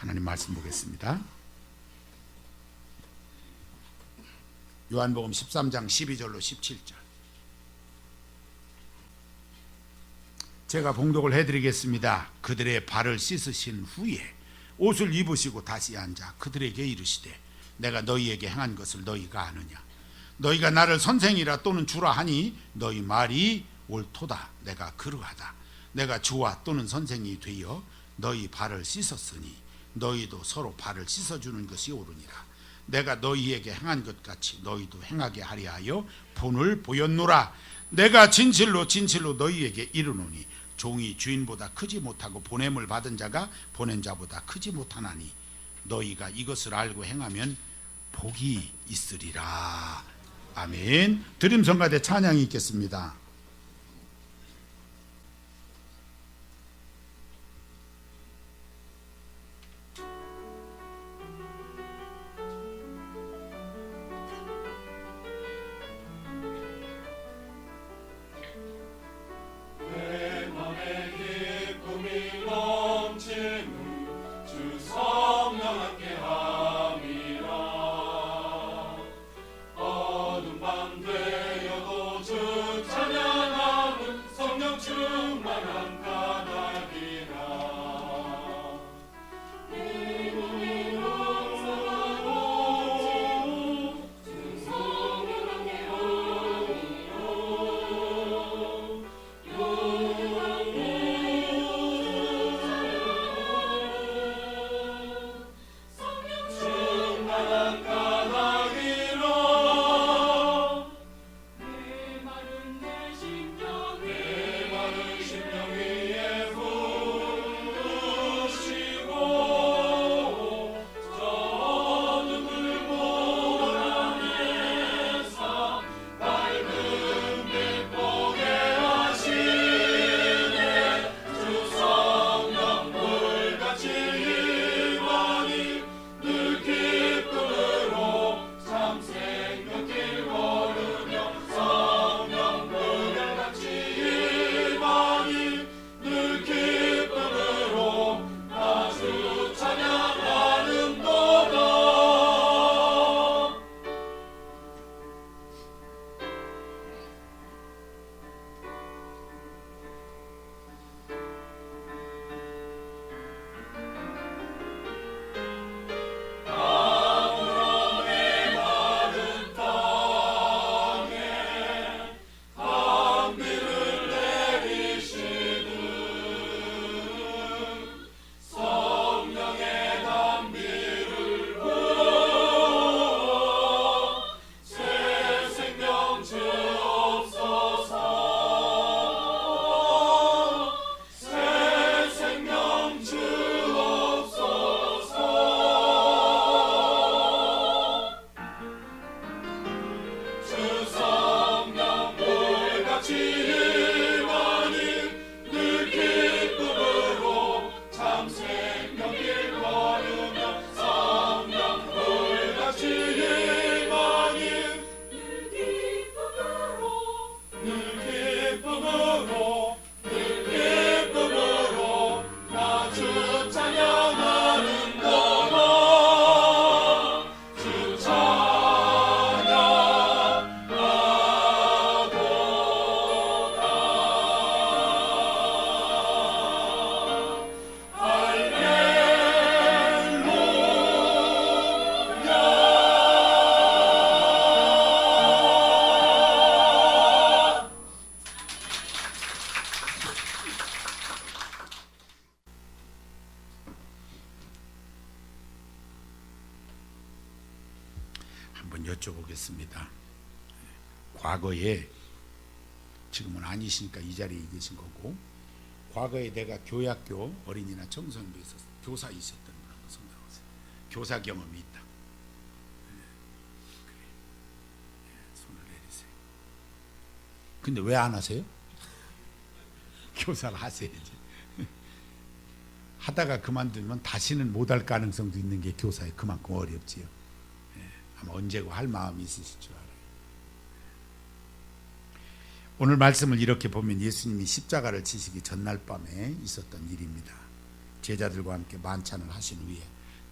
하나님 말씀 보겠습니다. 요한복음 13장 12절로 17절. 제가 봉독을 해드리겠습니다. 그들의 발을 씻으신 후에 옷을 입으시고 다시 앉아 그들에게 이르시되 내가 너희에게 행한 것을 너희가 아느냐. 너희가 나를 선생이라 또는 주라 하니 너희 말이 옳도다. 내가 그러하다. 내가 주와 또는 선생이 되어 너희 발을 씻었으니 너희도 서로 발을 씻어주는 것이 옳으니라. 내가 너희에게 행한 것 같이 너희도 행하게 하려 하여 본을 보였노라. 내가 진실로 진실로 너희에게 이르노니 종이 주인보다 크지 못하고 보냄을 받은 자가 보낸 자보다 크지 못하나니 너희가 이것을 알고 행하면 복이 있으리라. 아멘. 드림성가대 찬양이 있겠습니다. 한번 여쭤보겠습니다. 과거에, 지금은 아니시니까 이 자리에 계신 거고, 과거에 내가 교학교 어린이나 청소년부에서 교사 있었던 분 한번 손들어보세요. 교사 경험이 있다. 손을 내리세요. 근데 왜 안 하세요? 교사를 하셔야지. 하다가 그만두면 다시는 못할 가능성도 있는 게 교사에 그만큼 어렵지요. 아마 언제고 할 마음이 있으실 줄 알아요. 오늘 말씀을 이렇게 보면 예수님이 십자가를 지시기 전날 밤에 있었던 일입니다. 제자들과 함께 만찬을 하신 후에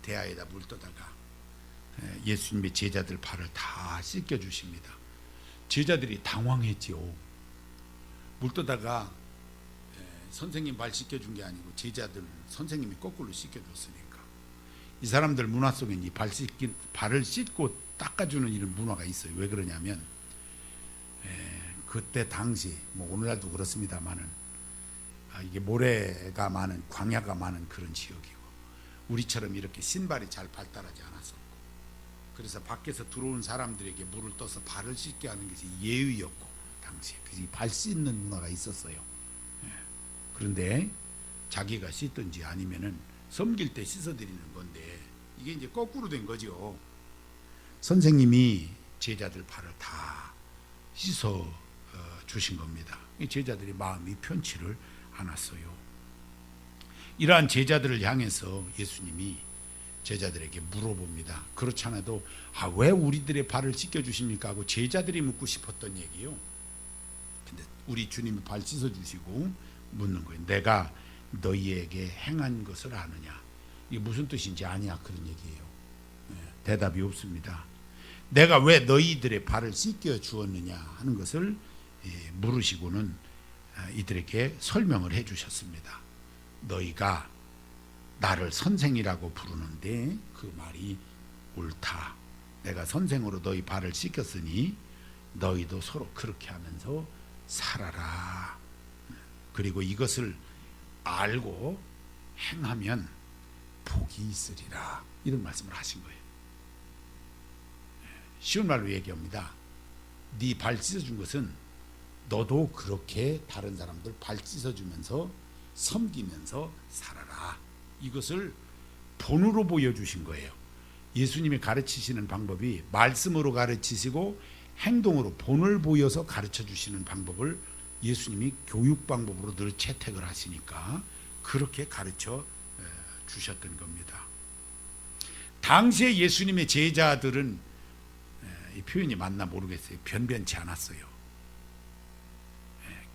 대야에다 물 떠다가 예수님의 제자들 발을 다 씻겨 주십니다. 제자들이 당황했지요. 물 떠다가 선생님 발 씻겨준 게 아니고 제자들 선생님이 거꾸로 씻겨줬으니까 이 사람들 문화 속엔 이 발을 씻고 닦아주는 이런 문화가 있어요. 왜 그러냐면 그때 당시 뭐 오늘날도 그렇습니다만은 이게 모래가 많은 광야가 많은 그런 지역이고 우리처럼 이렇게 신발이 잘 발달하지 않았었고 그래서 밖에서 들어온 사람들에게 물을 떠서 발을 씻게 하는 것이 예의였고 당시에 그래서 발 씻는 문화가 있었어요. 그런데 자기가 씻든지 아니면은 섬길 때 씻어드리는 건데 이게 이제 거꾸로 된 거죠. 선생님이 제자들 발을 다 씻어 주신 겁니다. 제자들이 마음이 편치를 않았어요. 이러한 제자들을 향해서 예수님이 제자들에게 물어봅니다. 그렇지 않아도 왜 우리들의 발을 씻겨 주십니까 하고 제자들이 묻고 싶었던 얘기요. 근데 우리 주님이 발 씻어 주시고 묻는 거예요. 내가 너희에게 행한 것을 아느냐. 이게 무슨 뜻인지 아냐 그런 얘기예요. 대답이 없습니다. 내가 왜 너희들의 발을 씻겨 주었느냐 하는 것을 물으시고는 이들에게 설명을 해 주셨습니다. 너희가 나를 선생이라고 부르는데 그 말이 옳다. 내가 선생으로 너희 발을 씻겼으니 너희도 서로 그렇게 하면서 살아라. 그리고 이것을 알고 행하면 복이 있으리라. 이런 말씀을 하신 거예요. 쉬운 말로 얘기합니다. 네 발 씻어준 것은 너도 그렇게 다른 사람들 발 씻어주면서 섬기면서 살아라. 이것을 본으로 보여주신 거예요. 예수님이 가르치시는 방법이 말씀으로 가르치시고 행동으로 본을 보여서 가르쳐 주시는 방법을 예수님이 교육 방법으로 늘 채택을 하시니까 그렇게 가르쳐 주셨던 겁니다. 당시에 예수님의 제자들은 이 표현이 맞나 모르겠어요. 변변치 않았어요.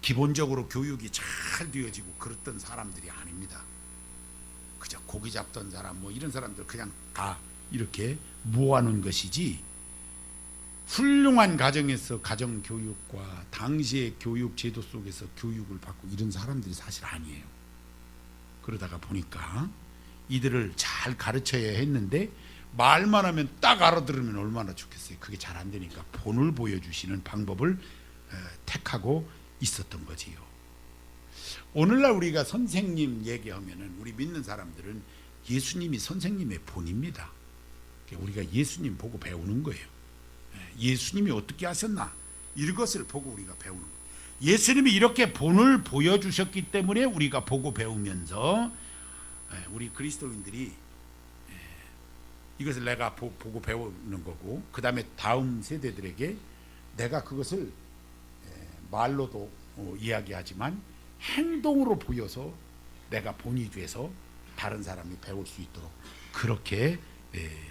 기본적으로 교육이 잘 되어지고 그랬던 사람들이 아닙니다. 그저 고기 잡던 사람 뭐 이런 사람들 그냥 다 이렇게 모아놓은 것이지 훌륭한 가정에서 가정교육과 당시의 교육 제도 속에서 교육을 받고 이런 사람들이 사실 아니에요. 그러다가 보니까 이들을 잘 가르쳐야 했는데 말만 하면 딱 알아들으면 얼마나 좋겠어요. 그게 잘 안 되니까 본을 보여주시는 방법을 택하고 있었던 거지요. 오늘날 우리가 선생님 얘기하면은 우리 믿는 사람들은 예수님이 선생님의 본입니다. 우리가 예수님 보고 배우는 거예요. 예수님이 어떻게 하셨나 이것을 보고 우리가 배우는 거예요. 예수님이 이렇게 본을 보여주셨기 때문에 우리가 보고 배우면서 우리 그리스도인들이 이것을 내가 보고 배우는 거고 그 다음에 다음 세대들에게 내가 그것을 말로도 이야기하지만 행동으로 보여서 내가 본이 돼서 다른 사람이 배울 수 있도록 그렇게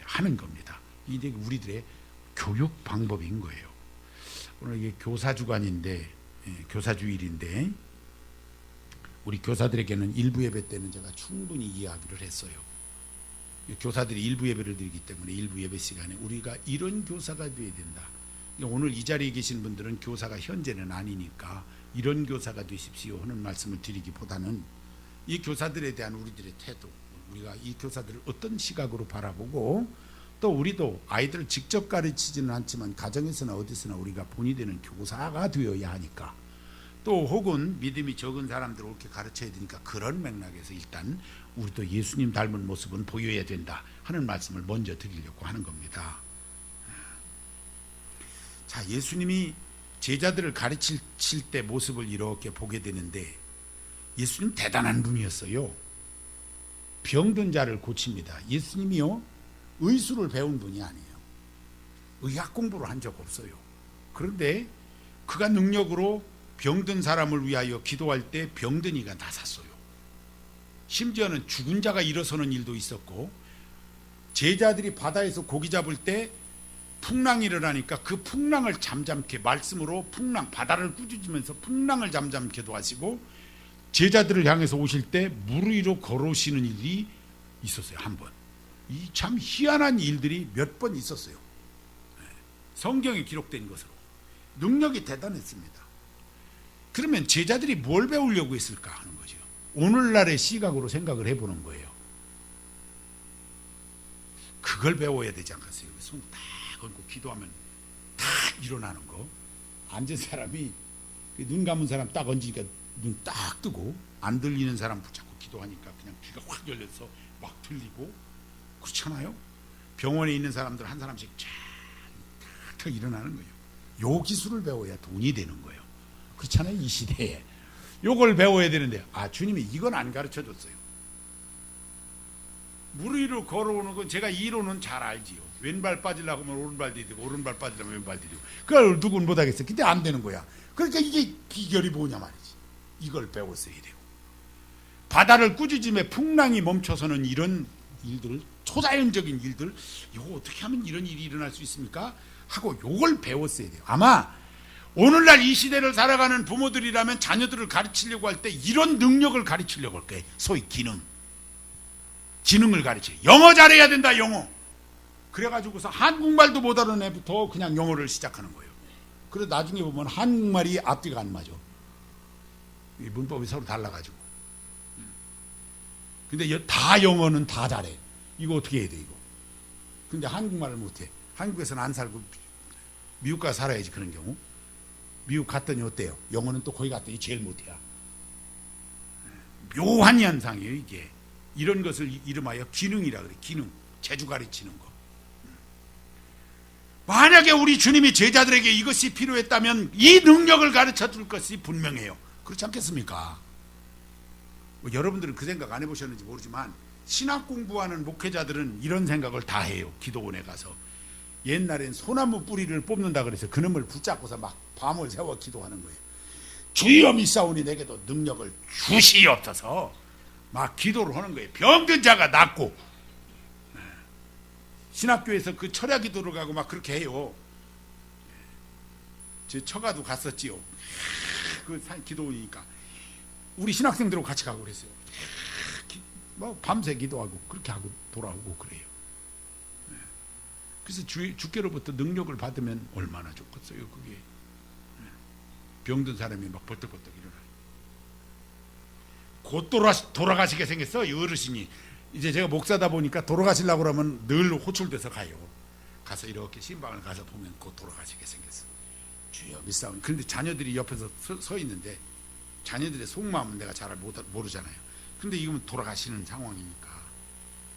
하는 겁니다. 이게 우리들의 교육 방법인 거예요. 오늘 이게 교사주간인데 교사주일인데 우리 교사들에게는 일부 예배 때는 제가 충분히 이야기를 했어요. 교사들이 일부 예배를 드리기 때문에 일부 예배 시간에 우리가 이런 교사가 되어야 된다. 오늘 이 자리에 계신 분들은 교사가 현재는 아니니까 이런 교사가 되십시오 하는 말씀을 드리기보다는 이 교사들에 대한 우리들의 태도, 우리가 이 교사들을 어떤 시각으로 바라보고 또 우리도 아이들을 직접 가르치지는 않지만 가정에서나 어디서나 우리가 본이 되는 교사가 되어야 하니까 또 혹은 믿음이 적은 사람들을 옳게 가르쳐야 되니까 그런 맥락에서 일단 우리도 예수님 닮은 모습은 보여야 된다 하는 말씀을 먼저 드리려고 하는 겁니다. 자, 예수님이 제자들을 가르칠 때 모습을 이렇게 보게 되는데 예수님 대단한 분이었어요. 병든 자를 고칩니다. 예수님이요 의술을 배운 분이 아니에요. 의학 공부를 한 적 없어요. 그런데 그가 능력으로 병든 사람을 위하여 기도할 때 병든 이가 나섰어요. 심지어는 죽은 자가 일어서는 일도 있었고 제자들이 바다에서 고기 잡을 때 풍랑이 일어나니까 그 풍랑을 잠잠케 말씀으로 풍랑 바다를 꾸짖으면서 풍랑을 잠잠케도 하시고 제자들을 향해서 오실 때 물 위로 걸어오시는 일이 있었어요. 한 번. 이 참 희한한 일들이 몇 번 있었어요. 성경에 기록된 것으로. 능력이 대단했습니다. 그러면 제자들이 뭘 배우려고 했을까 하는 거죠. 오늘날의 시각으로 생각을 해보는 거예요. 그걸 배워야 되지 않겠어요? 손 딱 얹고 기도하면 딱 일어나는 거. 앉은 사람이 눈 감은 사람 딱 얹으니까 눈 딱 뜨고, 안 들리는 사람 붙잡고 기도하니까 그냥 귀가 확 열려서 막 들리고, 그렇잖아요? 병원에 있는 사람들 한 사람씩 쫙 일어나는 거예요. 요 기술을 배워야 돈이 되는 거예요. 그렇잖아요? 이 시대에 요걸 배워야 되는데, 주님이 이건 안 가르쳐 줬어요. 물 위로 걸어오는 건 제가 이론은 잘 알지요. 왼발 빠지려고 하면 오른발 디디고, 오른발 빠지려면 왼발 디디고. 그걸 누군 못하겠어. 근데 안 되는 거야. 그러니까 이게 비결이 뭐냐 말이지. 이걸 배웠어야 되고, 바다를 꾸짖음에 풍랑이 멈춰서는 이런 일들을, 초자연적인 일들, 이거 어떻게 하면 이런 일이 일어날 수 있습니까? 하고 요걸 배웠어야 돼요. 아마 오늘날 이 시대를 살아가는 부모들이라면 자녀들을 가르치려고 할 때 이런 능력을 가르치려고 할 거예요. 소위 지능을 가르쳐요. 영어 잘해야 된다, 영어. 그래가지고서 한국말도 못 하는 애부터 그냥 영어를 시작하는 거예요. 그래 나중에 보면 한국말이 앞뒤가 안 맞아. 이 문법이 서로 달라가지고. 근데 다 영어는 다 잘해. 이거 어떻게 해야 돼, 이거. 근데 한국말을 못해. 한국에서는 안 살고 미국 가서 살아야지. 그런 경우 미국 갔더니 어때요? 영어는 또 거기 갔더니 제일 못해야. 묘한 현상이에요, 이게. 이런 것을 이름하여 기능이라 그래. 기능, 재주 가르치는 거. 만약에 우리 주님이 제자들에게 이것이 필요했다면 이 능력을 가르쳐 줄 것이 분명해요. 그렇지 않겠습니까? 여러분들은 그 생각 안 해보셨는지 모르지만 신학 공부하는 목회자들은 이런 생각을 다 해요. 기도원에 가서 옛날엔 소나무 뿌리를 뽑는다 그래서 그놈을 붙잡고서 막 밤을 새워 기도하는 거예요. 주여 믿사오니 내게도 능력을 주시옵소서. 막 기도를 하는 거예요. 병든 자가 낫고. 신학교에서 그 철야 기도를 가고 막 그렇게 해요. 제 처가도 갔었지요. 그 기도니까 우리 신학생들하고 같이 가고 그랬어요. 뭐 밤새 기도하고 그렇게 하고 돌아오고 그래요. 그래서 주께로부터 능력을 받으면 얼마나 좋겠어요. 그게 병든 사람이 막 벌떡벌떡 일어나요. 곧 돌아가시게 생겼어. 어르신이. 이제 제가 목사다 보니까 돌아가시려고 그러면 늘 호출돼서 가요. 가서 이렇게 신방을 가서 보면 곧 돌아가시게 생겼어. 주여 믿사오니. 그런데 자녀들이 옆에서 서 있는데 자녀들의 속마음은 내가 잘 모르잖아요. 근데 이건 돌아가시는 상황이니까.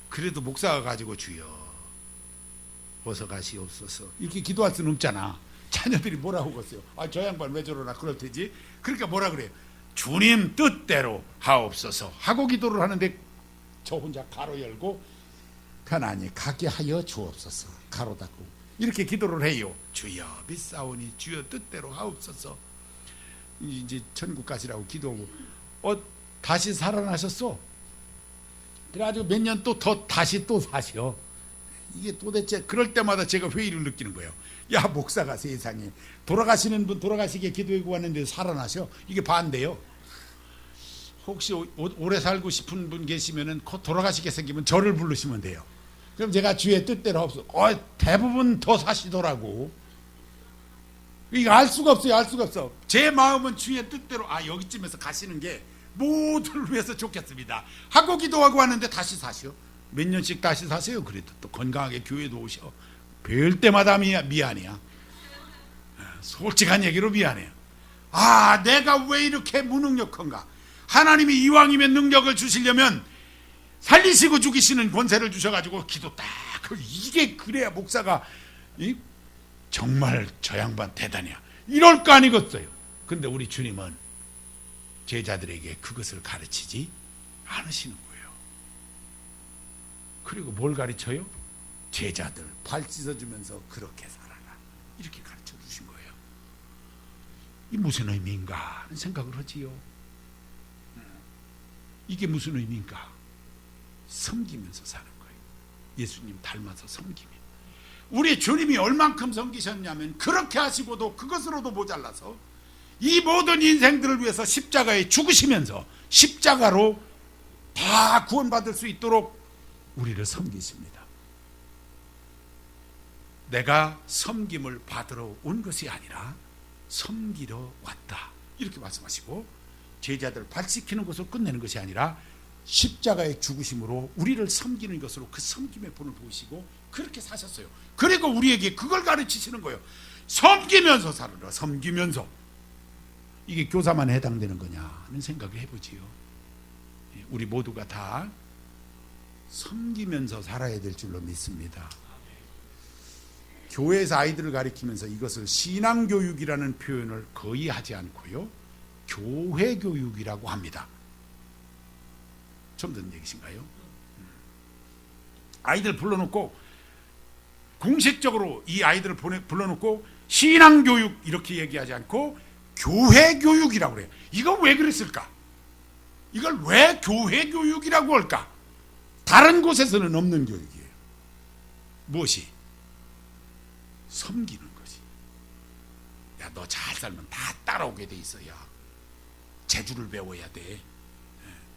그래도 목사가 가지고 주여 어서 가시옵소서 이렇게 기도할 수는 없잖아. 자녀들이 뭐라고 그랬어요? 저 양반 왜 저러나 그럴 테지. 그러니까 뭐라 그래요? 주님 뜻대로 하옵소서 하고 기도를 하는데 저 혼자 가로 열고 편안히 가게 하여 주옵소서 가로 닫고 이렇게 기도를 해요. 주여 믿사오니 주여 뜻대로 하옵소서. 이제 천국 가시라고 기도하고 다시 살아나셨어. 그래가지고 몇 년 또 다시 또 사셔. 이게 도대체 그럴 때마다 제가 회의를 느끼는 거예요. 야 목사가 세상에 돌아가시는 분 돌아가시게 기도하고 왔는데 살아나셔? 이게 반대요. 혹시 오래 살고 싶은 분 계시면은 돌아가시게 생기면 저를 부르시면 돼요. 그럼 제가 주의 뜻대로 없어. 대부분 더 사시더라고. 이거 알 수가 없어요. 알 수가 없어. 제 마음은 주의 뜻대로 여기쯤에서 가시는 게 모두를 위해서 좋겠습니다 하고 기도하고 왔는데 다시 사시오. 몇 년씩 다시 사세요. 그래도 또 건강하게 교회도 오셔. 뵐 때마다 미안해요. 솔직한 얘기로 미안해요. 내가 왜 이렇게 무능력한가. 하나님이 이왕이면 능력을 주시려면 살리시고 죽이시는 권세를 주셔가지고 기도 딱 이게 그래야 목사가 정말 저 양반 대단해요. 이럴 거 아니겠어요. 근데 우리 주님은 제자들에게 그것을 가르치지 않으시는 거예요. 그리고 뭘 가르쳐요? 제자들 발 씻어주면서 그렇게 살아라 이렇게 가르쳐 주신 거예요. 이 무슨 의미인가 하는 생각을 하지요. 이게 무슨 의미인가? 섬기면서 사는 거예요. 예수님 닮아서 섬기면. 우리 주님이 얼만큼 섬기셨냐면 그렇게 하시고도 그것으로도 모자라서 이 모든 인생들을 위해서 십자가에 죽으시면서 십자가로 다 구원받을 수 있도록 우리를 섬기십니다. 내가 섬김을 받으러 온 것이 아니라 섬기러 왔다, 이렇게 말씀하시고, 제자들 발시키는 것으로 끝내는 것이 아니라 십자가의 죽으심으로 우리를 섬기는 것으로 그 섬김의 본을 보이시고 그렇게 사셨어요. 그리고 우리에게 그걸 가르치시는 거예요. 섬기면서 살아라. 섬기면서. 이게 교사만 해당되는 거냐 하는 생각을 해보지요. 우리 모두가 다 섬기면서 살아야 될 줄로 믿습니다. 교회에서 아이들을 가르치면서 이것을 신앙교육이라는 표현을 거의 하지 않고요, 교회교육이라고 합니다. 처음 듣는 얘기신가요? 아이들 불러놓고 공식적으로 이 아이들을 불러놓고 신앙교육 이렇게 얘기하지 않고 교회교육이라고 그래요. 이거 왜 그랬을까? 이걸 왜 교회교육이라고 할까? 다른 곳에서는 없는 교육이에요. 무엇이? 섬기는 것이. 야, 너 잘 살면 다 따라오게 돼 있어야. 재주를 배워야 돼.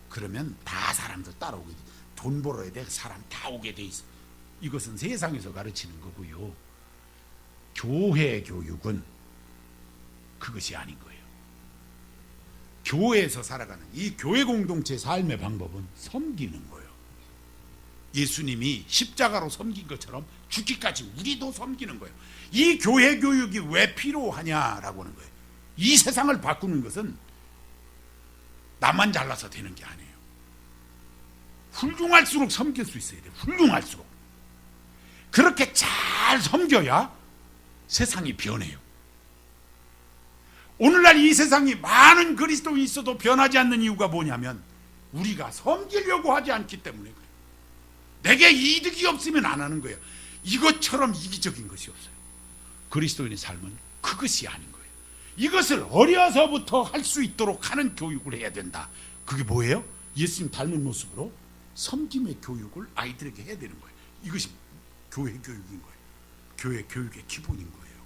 그러면 다 사람들 따라오게 돼. 돈 벌어야 돼. 사람 다 오게 돼 있어. 이것은 세상에서 가르치는 거고요. 교회 교육은 그것이 아닌 거예요. 교회에서 살아가는 이 교회 공동체의 삶의 방법은 섬기는 거예요. 예수님이 십자가로 섬긴 것처럼 죽기까지 우리도 섬기는 거예요. 이 교회 교육이 왜 필요하냐라고 하는 거예요. 이 세상을 바꾸는 것은 나만 잘나서 되는 게 아니에요. 훌륭할수록 섬길 수 있어야 돼요. 훌륭할수록. 그렇게 잘 섬겨야 세상이 변해요. 오늘날 이 세상이 많은 그리스도인이 있어도 변하지 않는 이유가 뭐냐면 우리가 섬기려고 하지 않기 때문에 그래요. 내게 이득이 없으면 안 하는 거예요. 이것처럼 이기적인 것이 없어요. 그리스도인의 삶은 그것이 아닌 거예요. 이것을 어려서부터 할 수 있도록 하는 교육을 해야 된다. 그게 뭐예요? 예수님 닮은 모습으로 섬김의 교육을 아이들에게 해야 되는 거예요. 이것이 교회 교육인 거예요. 교회 교육의 기본인 거예요.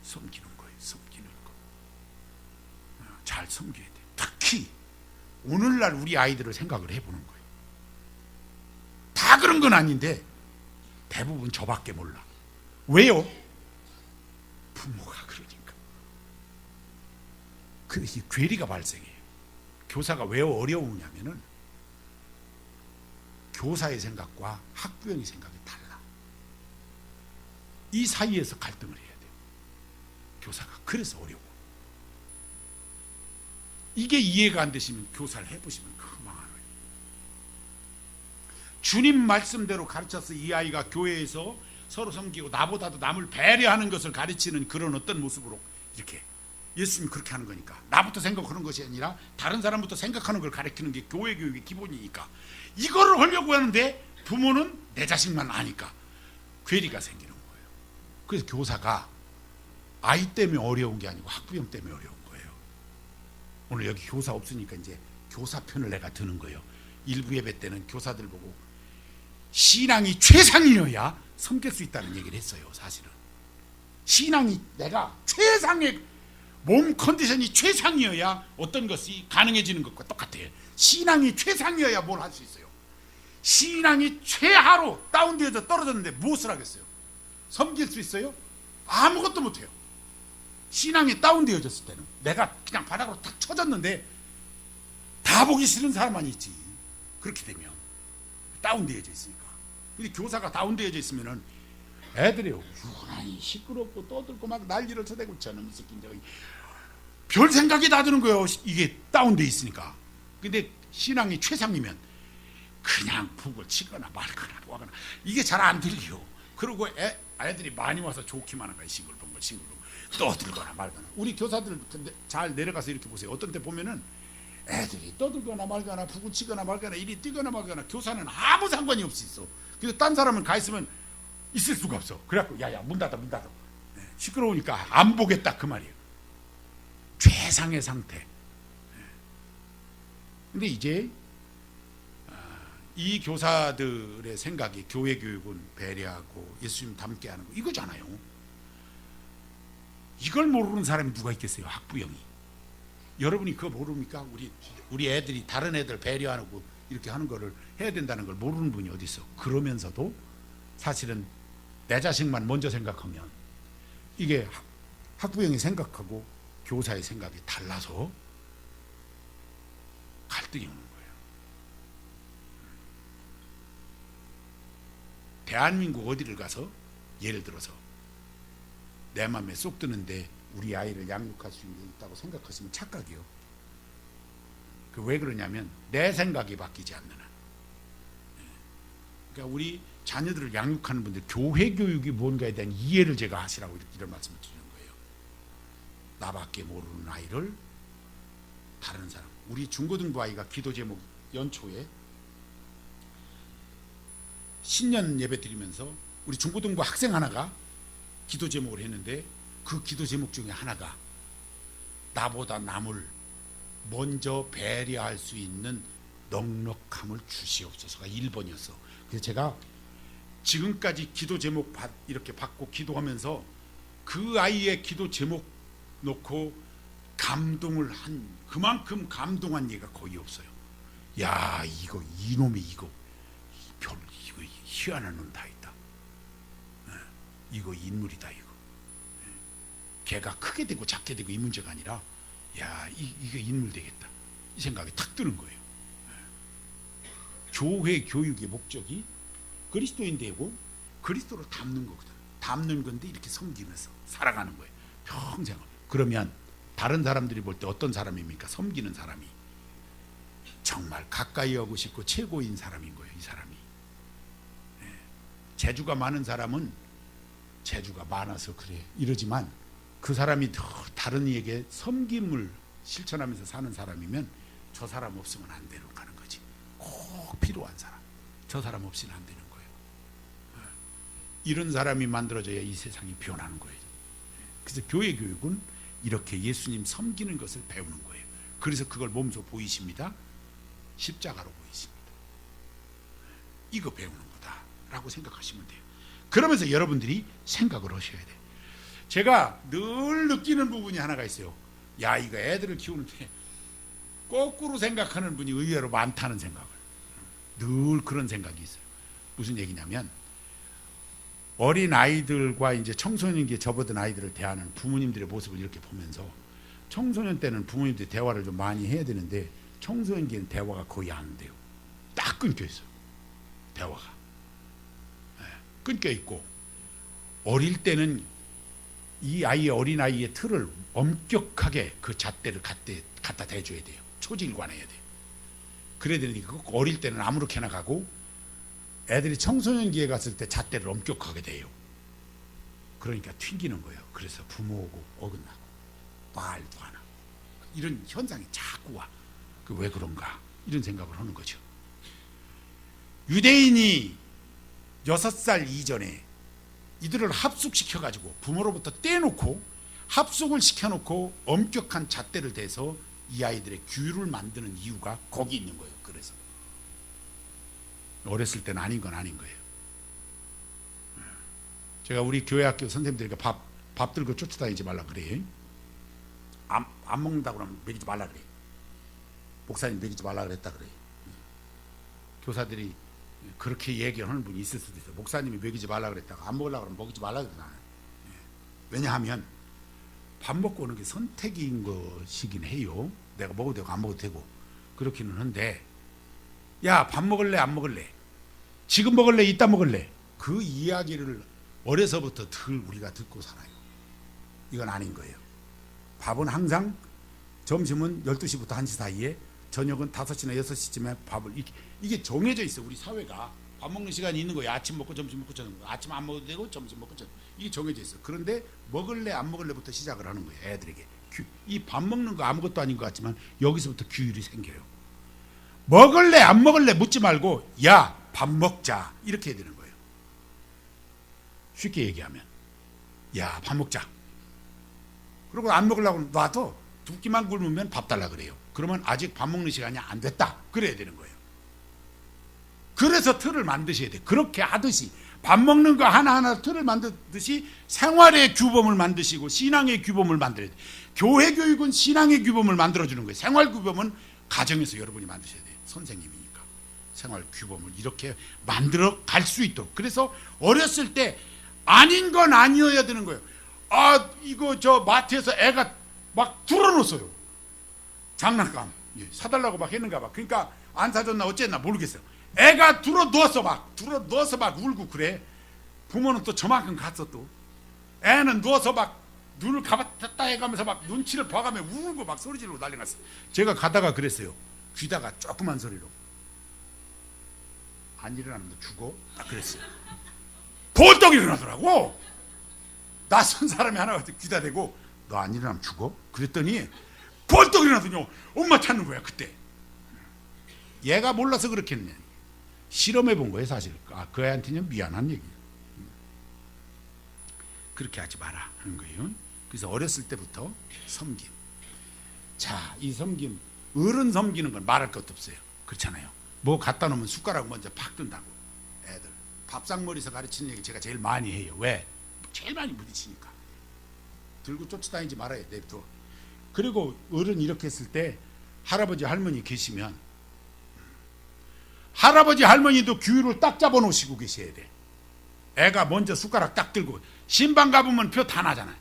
섬기는 거예요. 섬기는 거. 잘 섬겨야 돼요. 특히 오늘날 우리 아이들을 생각을 해보는 거예요. 다 그런 건 아닌데 대부분 저밖에 몰라. 왜요? 부모가 그러니까. 그래서 괴리가 발생해요. 교사가 왜 어려우냐면은 교사의 생각과 학부형의 생각이 달라. 이 사이에서 갈등을 해야 돼요. 교사가 그래서 어려워. 이게 이해가 안 되시면 교사를 해보시면 그만해요. 주님 말씀대로 가르쳐서 이 아이가 교회에서 서로 섬기고 나보다도 남을 배려하는 것을 가르치는 그런 어떤 모습으로 이렇게 예수님이 그렇게 하는 거니까 나부터 생각하는 것이 아니라 다른 사람부터 생각하는 걸 가르치는 게 교회 교육의 기본이니까 이거를 하려고 하는데 부모는 내 자식만 아니까 괴리가 생기는 거예요. 그래서 교사가 아이 때문에 어려운 게 아니고 학부형 때문에 어려운 거예요. 오늘 여기 교사 없으니까 이제 교사 편을 내가 드는 거예요. 일부 예배 때는 교사들 보고 신앙이 최상이어야 섬길 수 있다는 얘기를 했어요. 사실은 신앙이 내가 최상의 몸 컨디션이 최상이어야 어떤 것이 가능해지는 것과 똑같아요. 신앙이 최상이어야 뭘 할 수 있어요. 신앙이 최하로 다운되어져 떨어졌는데 무엇을 하겠어요? 섬길 수 있어요? 아무것도 못해요. 신앙이 다운되어졌을 때는 내가 그냥 바닥으로 탁 쳐졌는데 다 보기 싫은 사람만 있지. 그렇게 되면 다운되어져 있으니까. 근데 교사가 다운되어져 있으면은 애들이 유난히 시끄럽고 떠들고 막 난리를 쳐대고 저놈 새끼 저기 별 생각이 다 드는 거예요. 이게 다운돼 있으니까. 근데 신앙이 최상이면 그냥 북을 치거나 말거나 뭐하거나 이게 잘 안 들려요. 그리고 애들이 많이 와서 좋기만 한 거예요. 싱글벙글 떠들거나 말거나. 우리 교사들 근데 잘 내려가서 이렇게 보세요. 어떤 때 보면은 애들이 떠들거나 말거나 북을 치거나 말거나 이리 뛰거나 말거나 교사는 아무 상관이 없이 있어. 그래서 딴 사람은 가 있으면 있을 수가 없어. 그래갖고 야야 문 닫아 문 닫아. 시끄러우니까 안 보겠다 그 말이에요. 최상의 상태. 근데 이제 이 교사들의 생각이 교회 교육은 배려하고 예수님 닮게 하는 거 이거잖아요. 이걸 모르는 사람이 누가 있겠어요? 학부형이. 여러분이 그거 모릅니까? 우리 애들이 다른 애들 배려하고 이렇게 하는 거를 해야 된다는 걸 모르는 분이 어디 있어? 그러면서도 사실은 내 자식만 먼저 생각하면 이게 학부형이 생각하고 교사의 생각이 달라서 갈등이 오는 거예요. 대한민국 어디를 가서 예를 들어서 내 마음에 쏙 드는데 우리 아이를 양육할 수 있다고 생각하시면 착각이요. 왜 그러냐면 내 생각이 바뀌지 않는 한. 그러니까 우리 자녀들을 양육하는 분들 교회 교육이 뭔가에 대한 이해를 제가 하시라고 이런 말씀을 드리는 거예요. 나밖에 모르는 아이를 다른 사람. 우리 중고등부 아이가 기도 제목 연초에 신년 예배 드리면서 우리 중고등부 학생 하나가 기도 제목을 했는데 그 기도 제목 중에 하나가 나보다 남을 먼저 배려할 수 있는 넉넉함을 주시옵소서가 1번이었어. 그래서 제가 지금까지 기도 제목 이렇게 받고 기도하면서 그 아이의 기도 제목 놓고 감동을 한 그만큼 감동한 예가 거의 없어요. 야, 이놈이 이거 희한한 놈 다 있다. 이거 인물이다. 이거 걔가 크게 되고 작게 되고 이 문제가 아니라 야, 이게 인물 되겠다. 이 생각이 탁 드는 거예요. 교회 교육의 목적이 그리스도인 되고 그리스도를 닮는 거거든. 닮는 건데 이렇게 섬기면서 살아가는 거예요. 평생. 그러면 다른 사람들이 볼 때 어떤 사람입니까? 섬기는 사람이 정말 가까이 하고 싶고 최고인 사람인 거예요. 이 사람이. 재주가 많은 사람은 재주가 많아서 그래 이러지만 그 사람이 더 다른 이에게 섬김을 실천하면서 사는 사람이면 저 사람 없으면 안 되는 가는 거지. 꼭 필요한 사람. 저 사람 없이는 안 되는 거예요. 이런 사람이 만들어져야 이 세상이 변하는 거예요. 그래서 교회 교육은 이렇게 예수님 섬기는 것을 배우는 거예요. 그래서 그걸 몸소 보이십니다. 십자가로 보이십니다. 이거 배우는 거다라고 생각하시면 돼요. 그러면서 여러분들이 생각을 하셔야 돼요. 제가 늘 느끼는 부분이 하나가 있어요. 야, 이거 애들을 키우는데 거꾸로 생각하는 분이 의외로 많다는 생각을. 늘 그런 생각이 있어요. 무슨 얘기냐면 어린 아이들과 이제 청소년기에 접어든 아이들을 대하는 부모님들의 모습을 이렇게 보면서 청소년 때는 부모님들이 대화를 좀 많이 해야 되는데 청소년기에는 대화가 거의 안 돼요. 딱 끊겨 있어요. 대화가. 끊겨 있고 어릴 때는 이 아이의 어린 아이의 틀을 엄격하게 그 잣대를 갖다 대줘야 돼요. 초질관해야 돼요. 그래야 되니까 어릴 때는 아무렇게나 가고 애들이 청소년기에 갔을 때 잣대를 엄격하게 돼요. 그러니까 튕기는 거예요. 그래서 부모하고 어긋나고 말도 안 하고 이런 현상이 자꾸 와. 왜 그런가 이런 생각을 하는 거죠. 유대인이 6살 이전에 이들을 합숙시켜가지고 부모로부터 떼놓고 합숙을 시켜놓고 엄격한 잣대를 대서 이 아이들의 규율을 만드는 이유가 거기 있는 거예요. 그래서 어렸을 때는 아닌 건 아닌 거예요. 제가 우리 교회 학교 선생님들에게 밥 들고 쫓아다니지 말라 그래. 안 먹는다고 하면 먹이지 말라 그래. 목사님 먹이지 말라 그랬다 그래. 교사들이 그렇게 얘기하는 분이 있을 수도 있어요. 목사님이 먹이지 말라 그랬다가 안 먹으려고 그러면 먹이지 말라 그러잖아요. 왜냐하면 밥 먹고 오는 게 선택인 것이긴 해요. 내가 먹어도 되고 안 먹어도 되고 그렇기는 한데 야, 밥 먹을래 안 먹을래? 지금 먹을래 이따 먹을래? 그 이야기를 어려서부터 우리가 듣고 살아요. 이건 아닌 거예요. 밥은 항상 점심은 12시부터 1시 사이에 저녁은 5시나 6시쯤에 밥을 이게 정해져 있어요. 우리 사회가 밥 먹는 시간이 있는 거예요. 아침 먹고 점심 먹고 저녁 먹고 아침 안 먹어도 되고 점심 먹고 저녁 이게 정해져 있어요. 그런데 먹을래 안 먹을래부터 시작을 하는 거예요. 애들에게 이 밥 먹는 거 아무것도 아닌 것 같지만 여기서부터 규율이 생겨요. 먹을래 안 먹을래 묻지 말고 야, 밥 먹자 이렇게 해야 되는 거예요. 쉽게 얘기하면 야, 밥 먹자. 그리고 안 먹으려고 놔둬. 두 끼만 굶으면 밥 달라 그래요. 그러면 아직 밥 먹는 시간이 안 됐다 그래야 되는 거예요. 그래서 틀을 만드셔야 돼요. 그렇게 하듯이 밥 먹는 거 하나하나 틀을 만들듯이 생활의 규범을 만드시고 신앙의 규범을 만들어야 돼요. 교회 교육은 신앙의 규범을 만들어주는 거예요. 생활 규범은 가정에서 여러분이 만드셔야 돼요. 선생님이니까 생활 규범을 이렇게 만들어 갈 수 있도록. 그래서 어렸을 때 아닌 건 아니어야 되는 거예요. 아, 이거 저 마트에서 애가 막 들어놓았어요. 장난감 사달라고 막 했는가 봐. 그러니까 안 사줬나 어쨌나 모르겠어요. 애가 들어놓아서 막 울고 그래. 부모는 또 저만큼 갔어. 또 애는 누워서 막 눈을 감았다 해가면서 막 눈치를 봐가며 울고 막 소리 지르고 난리 났어. 제가 가다가 그랬어요. 귀다가 조그만 소리로 안 일어나면 너 죽어? 딱 그랬어요. 벌떡 일어나더라고. 낯선 사람이 하나 귀다 대고 너 안 일어나면 죽어? 그랬더니 벌떡 일어나더니 엄마 찾는 거야. 그때 얘가 몰라서 그렇겠네. 실험해 본 거예요 사실. 그 애한테는 미안한 얘기. 그렇게 하지 마라 하는 거예요. 그래서 어렸을 때부터 섬김. 자, 이 섬김, 어른 섬기는 건 말할 것도 없어요. 그렇잖아요. 뭐 갖다 놓으면 숟가락 먼저 팍 든다고. 애들 밥상머리에서 가르치는 얘기 제가 제일 많이 해요. 왜? 제일 많이 부딪히니까. 들고 쫓아다니지 말아야 냅둬. 그리고 어른 이렇게 했을 때 할아버지 할머니 계시면 할아버지 할머니도 규율을 딱 잡아 놓으시고 계셔야 돼. 애가 먼저 숟가락 딱 들고 신방 가보면 표 다 나잖아요.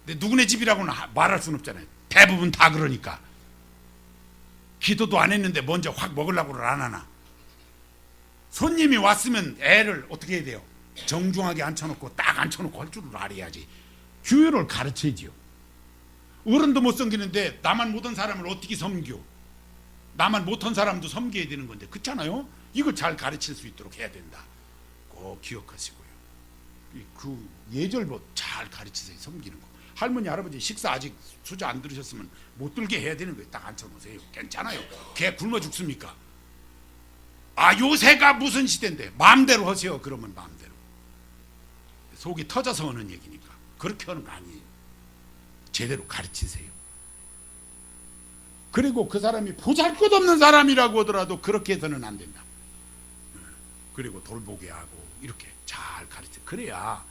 근데 누구네 집이라고는 말할 수는 없잖아요. 대부분 다 그러니까. 기도도 안 했는데 먼저 확 먹으려고는 안 하나. 손님이 왔으면 애를 어떻게 해야 돼요? 정중하게 앉혀놓고 딱 앉혀놓고 할 줄을 알아야지. 규율을 가르쳐야지요. 어른도 못 섬기는데 나만 못한 사람을 어떻게 섬겨? 나만 못한 사람도 섬겨야 되는 건데 그렇잖아요. 이걸 잘 가르칠 수 있도록 해야 된다. 꼭 기억하시고요. 그 예절도 잘 가르치세요. 섬기는 거. 할머니 할아버지 식사 아직 수저 안 들으셨으면 못 들게 해야 되는 거예요. 딱 앉혀놓으세요. 괜찮아요. 걔 굶어 죽습니까? 아, 요새가 무슨 시대인데 마음대로 하세요. 그러면 마음대로. 속이 터져서 하는 얘기니까 그렇게 하는 거 아니에요. 제대로 가르치세요. 그리고 그 사람이 보잘것없는 사람이라고 하더라도 그렇게 해서는 안 된다. 그리고 돌보게 하고 이렇게 잘 가르쳐. 그래야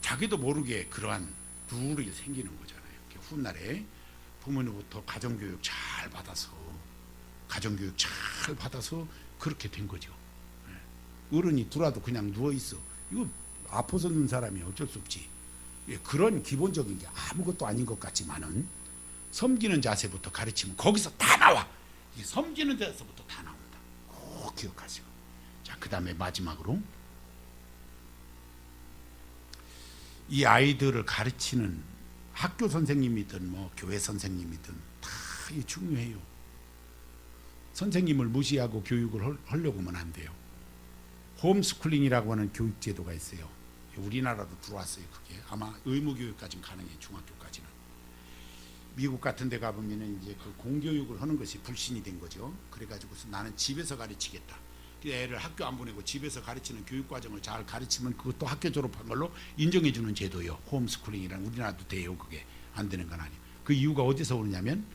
자기도 모르게 그러한 룰이 생기는 거잖아요. 훗날에 부모님부터 가정교육 잘 받아서 그렇게 된 거죠. 어른이 들어와도 그냥 누워있어. 이거 아파서 는 사람이 어쩔 수 없지. 그런 기본적인 게 아무것도 아닌 것 같지만은 섬기는 자세부터 가르치면 거기서 다 나와. 이 섬기는 자세부터 다 나온다. 꼭 기억하시고. 자, 그 다음에 마지막으로 이 아이들을 가르치는 학교 선생님이든 뭐 교회 선생님이든 다 이게 중요해요. 선생님을 무시하고 교육을 하려고 하면 안 돼요. 홈스쿨링이라고 하는 교육제도가 있어요. 우리나라도 들어왔어요. 그게 아마 의무교육까지는 가능해요. 중학교까지는. 미국 같은 데 가보면 이제 그 공교육을 하는 것이 불신이 된 거죠. 그래가지고서 나는 집에서 가르치겠다. 애를 학교 안 보내고 집에서 가르치는 교육과정을 잘 가르치면 그것도 학교 졸업한 걸로 인정해주는 제도예요. 홈스쿨링이란 우리나라도 돼요. 그게 안 되는 건 아니에요. 그 이유가 어디서 오느냐면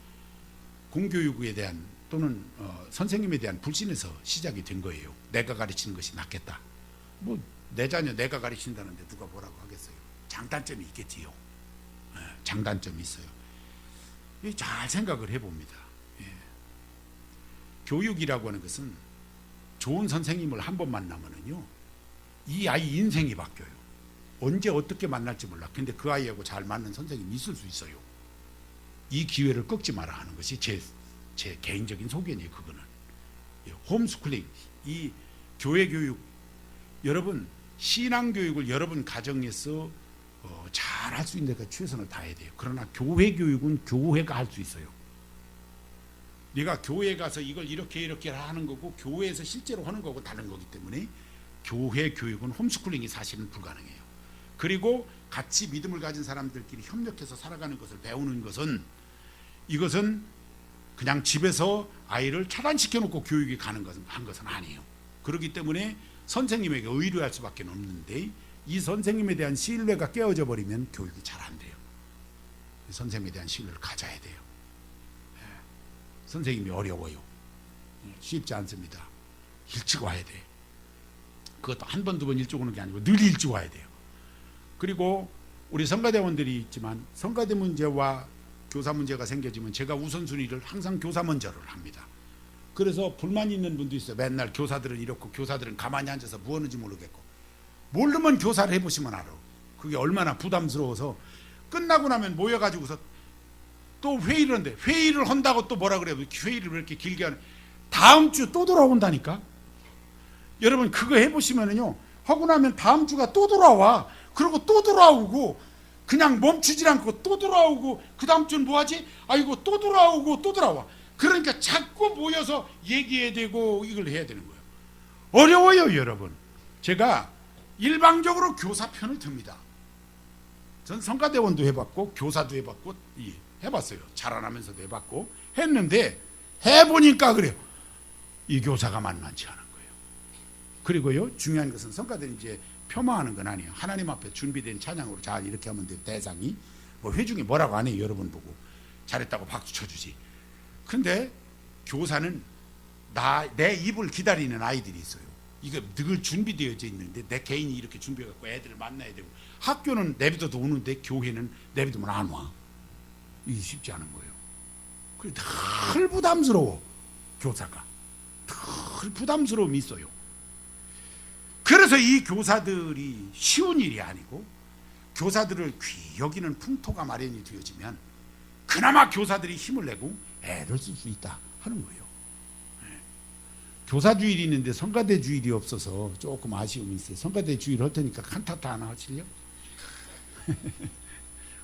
공교육에 대한 또는 선생님에 대한 불신에서 시작이 된 거예요. 내가 가르치는 것이 낫겠다. 뭐 내 자녀 내가 가르친다는데 누가 뭐라고 하겠어요. 장단점이 있겠지요. 장단점이 있어요. 잘 생각을 해봅니다. 교육이라고 하는 것은 좋은 선생님을 한 번 만나면은요, 이 아이 인생이 바뀌어요. 언제 어떻게 만날지 몰라. 근데 그 아이하고 잘 맞는 선생님이 있을 수 있어요. 이 기회를 꺾지 마라 하는 것이 제 개인적인 소견이에요. 그거는 홈스쿨링, 이 교회 교육, 여러분 신앙 교육을 여러분 가정에서 잘 할 수 있는 데가 최선을 다해야 돼요. 그러나 교회 교육은 교회가 할 수 있어요. 네가 교회 가서 이걸 이렇게 하는 거고 교회에서 실제로 하는 거고 다른 거기 때문에 교회 교육은 홈스쿨링이 사실은 불가능해요. 그리고 같이 믿음을 가진 사람들끼리 협력해서 살아가는 것을 배우는 것은, 이것은 그냥 집에서 아이를 차단시켜 놓고 교육이 가는 것은 한 것은 아니에요. 그렇기 때문에 선생님에게 의뢰할 수밖에 없는데, 이 선생님에 대한 신뢰가 깨어져 버리면 교육이 잘 안 돼요. 선생님에 대한 신뢰를 가져야 돼요. 선생님이 어려워요. 쉽지 않습니다. 일찍 와야 돼. 그것도 한 번, 두 번 일찍 오는 게 아니고 늘 일찍 와야 돼요. 그리고 우리 성가대원들이 있지만 성가대 문제와 교사 문제가 생겨지면 제가 우선순위를 항상 교사 먼저를 합니다. 그래서 불만 있는 분도 있어요. 맨날 교사들은 이렇고 교사들은 가만히 앉아서 뭐 하는지 모르겠고. 모르면 교사를 해보시면 알아. 그게 얼마나 부담스러워서 끝나고 나면 모여가지고서 또 회의를 하는데 회의를 한다고 또 뭐라 그래요. 회의를 왜 이렇게 길게 하는, 다음 주 또 돌아온다니까. 여러분 그거 해보시면은요, 하고 나면 다음 주가 또 돌아와. 그리고 또 돌아오고 그냥 멈추질 않고 또 돌아오고, 그 다음 주는 뭐하지? 아이고 또 돌아오고 또 돌아와. 그러니까 자꾸 모여서 얘기해야 되고 이걸 해야 되는 거예요. 어려워요 여러분. 제가 일방적으로 교사 편을 듭니다. 전 성가대원도 해봤고 교사도 해봤고 해봤어요. 자라나면서도 해봤고 했는데 해보니까 그래요. 이 교사가 만만치 않은 거예요. 그리고요 중요한 것은 성가대는 이제 폄하하는 건 아니에요. 하나님 앞에 준비된 찬양으로 잘 이렇게 하면 돼. 대상이 뭐 회중이 뭐라고 안 해요. 여러분 보고 잘했다고 박수 쳐주지. 근데 교사는 내 입을 기다리는 아이들이 있어요. 이거 늘 준비되어져 있는데 내 개인이 이렇게 준비해갖고 애들을 만나야 되고, 학교는 내비둬도 오는데 교회는 내비두면 안 와. 이게 쉽지 않은 거예요. 그래 늘 부담스러워. 교사가 늘 부담스러움이 있어요. 그래서 이 교사들이 쉬운 일이 아니고, 교사들을 귀히 여기는 풍토가 마련이 되어지면 그나마 교사들이 힘을 내고 애를 쓸 수 있다 하는 거예요. 교사 주일이 있는데 성가대 주일이 없어서 조금 아쉬움이 있어요. 성가대 주일 할 테니까 칸타타 하나 하실래요?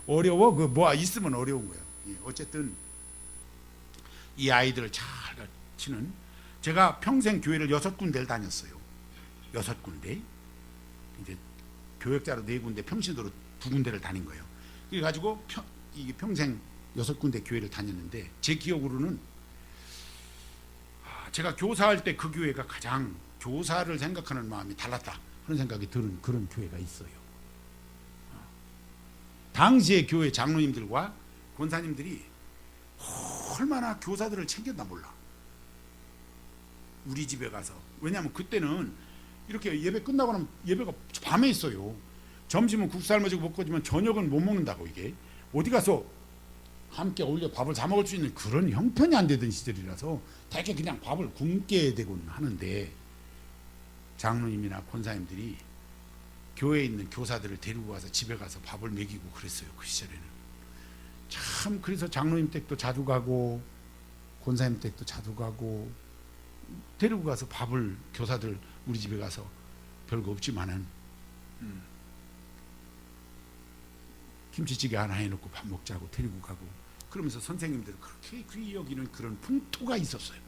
어려워. 그 뭐 있으면 어려운 거예요. 어쨌든 이 아이들을 잘 가르치는, 제가 평생 교회를 6군데를 다녔어요. 6군데. 이제 교역자로 4군데, 평신도로 2군데를 다닌 거예요. 그래가지고 이게 평생 6군데 교회를 다녔는데, 제 기억으로는 제가 교사할 때 그 교회가 가장 교사를 생각하는 마음이 달랐다 하는 생각이 드는 그런 교회가 있어요. 당시에 교회 장로님들과 권사님들이 얼마나 교사들을 챙겼나 몰라. 우리 집에 가서. 왜냐하면 그때는 이렇게 예배 끝나고 나면 예배가 밤에 있어요. 점심은 국 삶아지고 먹고지만 저녁은 못 먹는다고. 이게 어디 가서 함께 어울려 밥을 사 먹을 수 있는 그런 형편이 안 되던 시절이라서 대개 그냥 밥을 굶게 되곤 하는데, 장로님이나 권사님들이 교회에 있는 교사들을 데리고 가서 집에 가서 밥을 먹이고 그랬어요. 그 시절에는 참. 그래서 장로님 댁도 자주 가고 권사님 댁도 자주 가고 데리고 가서 밥을, 교사들 우리 집에 가서 별거 없지만은 김치찌개 하나 해놓고 밥 먹자고 데리고 가고, 그러면서 선생님들 그렇게 귀히 여기는 그런 풍토가 있었어요.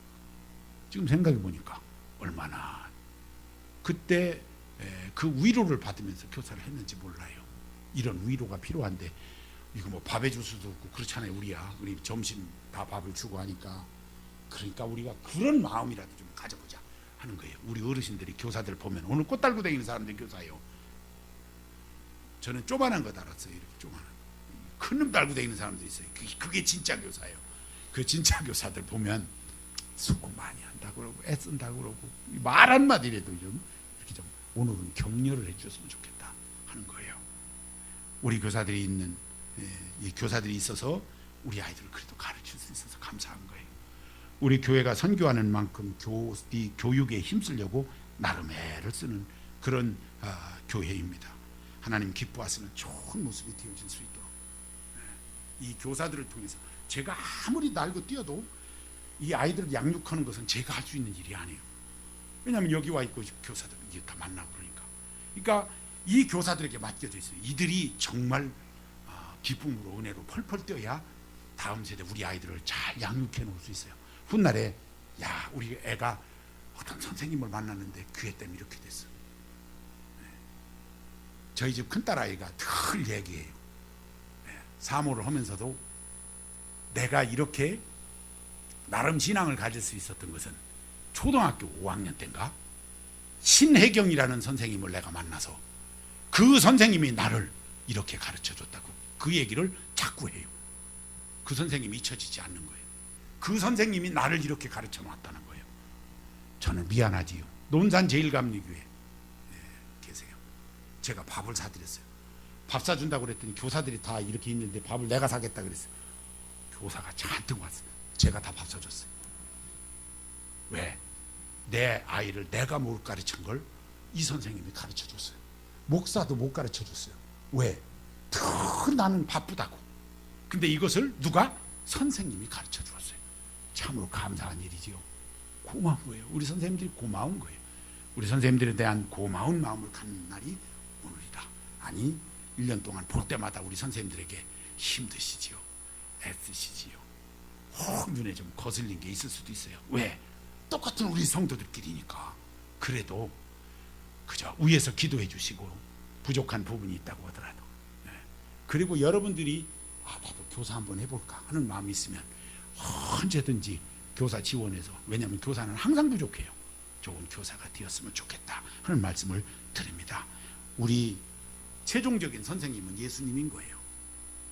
지금 생각해 보니까 얼마나 그때 그 위로를 받으면서 교사를 했는지 몰라요. 이런 위로가 필요한데 이거 뭐 밥 해줄 수도 없고 그렇잖아요. 우리 점심 다 밥을 주고 하니까. 그러니까 우리가 그런 마음이라도 좀 가져보자 하는 거예요. 우리 어르신들이 교사들 보면 오늘 꽃 달고 다니는 사람들이 교사예요. 저는 쪼만한 거 달았어요. 이렇게 쪼만한 큰 놈 달고 다니는 사람들이 있어요. 그게 진짜 교사예요. 그 진짜 교사들 보면 수고 많이 한다고 그러고 애쓴다고 그러고 말 한마디라도 좀 이렇게 좀 오늘은 격려를 해줬으면 좋겠다 하는 거예요. 우리 교사들이 있는, 이 교사들이 있어서 우리 아이들을 그래도 가르칠 수 있어서 감사한 거예요. 우리 교회가 선교하는 만큼 교육에 힘쓰려고 나름 애를 쓰는 그런 교회입니다. 하나님 기뻐하시는 좋은 모습이 되어질 수 있도록 이 교사들을 통해서, 제가 아무리 날고 뛰어도 이 아이들을 양육하는 것은 제가 할 수 있는 일이 아니에요. 왜냐하면 여기 와 있고 교사들 이게 다 만나고 그러니까 이 교사들에게 맡겨져 있어요. 이들이 정말 기쁨으로 은혜로 펄펄 뛰어야 다음 세대 우리 아이들을 잘 양육해 놓을 수 있어요. 훗날에 우리 애가 어떤 선생님을 만났는데 그 애 때문에 이렇게 됐어. 저희 집 큰딸아이가 늘 얘기해요. 사모를 하면서도 내가 이렇게 나름 신앙을 가질 수 있었던 것은 초등학교 5학년 때인가 신혜경이라는 선생님을 내가 만나서 그 선생님이 나를 이렇게 가르쳐줬다고 그 얘기를 자꾸 해요. 그 선생님이 잊혀지지 않는 거예요. 그 선생님이 나를 이렇게 가르쳐 놨다는 거예요. 저는 미안하지요. 논산 제일감리교회 계세요. 제가 밥을 사드렸어요. 밥 사준다고 그랬더니 교사들이 다 이렇게 있는데 밥을 내가 사겠다 그랬어요. 교사가 잔뜩 왔어요. 제가 다 밥 사줬어요. 왜? 내 아이를 내가 못 가르친 걸 이 선생님이 가르쳐 줬어요. 목사도 못 가르쳐 줬어요. 왜? 나는 바쁘다고. 근데 이것을 누가? 선생님이 가르쳐 주었어요. 참으로 감사한 일이지요. 고마운 거예요. 우리 선생님들이 고마운 거예요. 우리 선생님들에 대한 고마운 마음을 갖는 날이 오늘이다. 아니 1년 동안 볼 때마다 우리 선생님들에게 힘드시지요. 애쓰시지요. 혹 눈에 좀 거슬린 게 있을 수도 있어요. 왜? 똑같은 우리 성도들끼리니까. 그래도 그저 위에서 기도해 주시고 부족한 부분이 있다고 하더라도 그리고 여러분들이 나도 교사 한번 해볼까 하는 마음이 있으면 언제든지 교사 지원해서, 왜냐하면 교사는 항상 부족해요. 좋은 교사가 되었으면 좋겠다 하는 말씀을 드립니다. 우리 최종적인 선생님은 예수님인 거예요.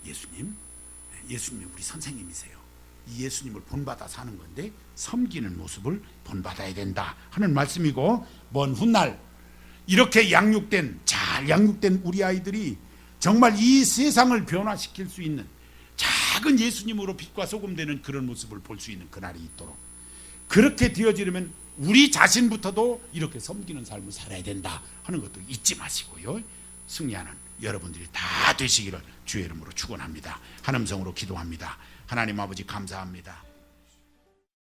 예수님이 우리 선생님이세요. 이 예수님을 본받아 사는 건데 섬기는 모습을 본받아야 된다 하는 말씀이고, 먼 훗날 이렇게 잘 양육된 우리 아이들이 정말 이 세상을 변화시킬 수 있는 작은 예수님으로 빛과 소금 되는 그런 모습을 볼 수 있는 그날이 있도록, 그렇게 되어지려면 우리 자신부터도 이렇게 섬기는 삶을 살아야 된다 하는 것도 잊지 마시고요. 승리하는 여러분들이 다 되시기를 주의 이름으로 축원합니다. 한 음성으로 기도합니다. 하나님 아버지 감사합니다.